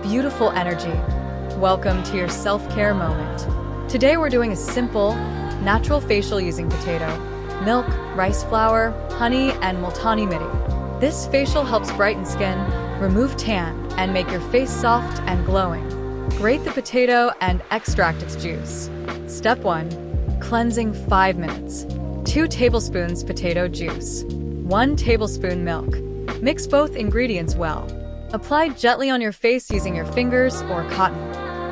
beautiful energy. Welcome to your self-care moment. Today we're doing a simple, natural facial using potato, milk, rice flour, honey, and multani mitti. This facial helps brighten skin, remove tan, and make your face soft and glowing. Grate the potato and extract its juice. Step 1. Cleansing 5 minutes. 2 tablespoons potato juice. 1 tablespoon milk. Mix both ingredients well. Apply gently on your face using your fingers or cotton.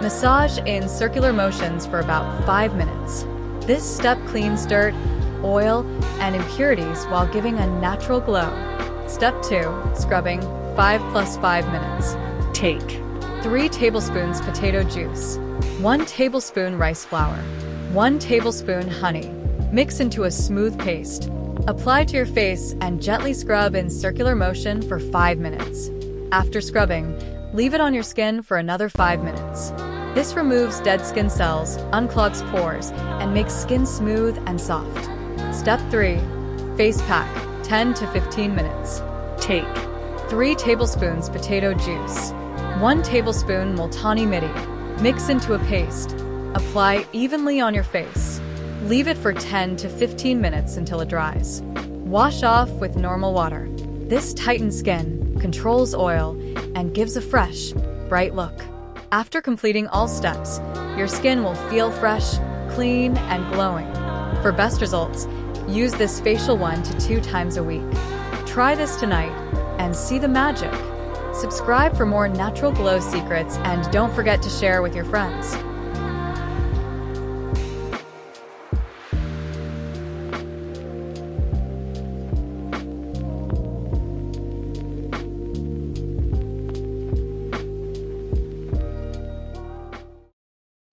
Massage in circular motions for about 5 minutes. This step cleans dirt, oil, and impurities while giving a natural glow. Step 2. Scrubbing 5 + 5 minutes. Take 3 tablespoons potato juice, 1 tablespoon rice flour, 1 tablespoon honey. Mix into a smooth paste. Apply to your face and gently scrub in circular motion for 5 minutes. After scrubbing, leave it on your skin for another 5 minutes. This removes dead skin cells, unclogs pores, and makes skin smooth and soft. Step 3. Face pack, 10 to 15 minutes. Take 3 tablespoons potato juice, 1 tablespoon multani mitti. Mix into a paste. Apply evenly on your face. Leave it for 10 to 15 minutes until it dries. Wash off with normal water. This tightens skin, controls oil, and gives a fresh, bright look. After completing all steps, your skin will feel fresh, clean, and glowing. For best results, use this facial 1 to 2 times a week. Try this tonight and see the magic. Subscribe for more natural glow secrets and don't forget to share with your friends.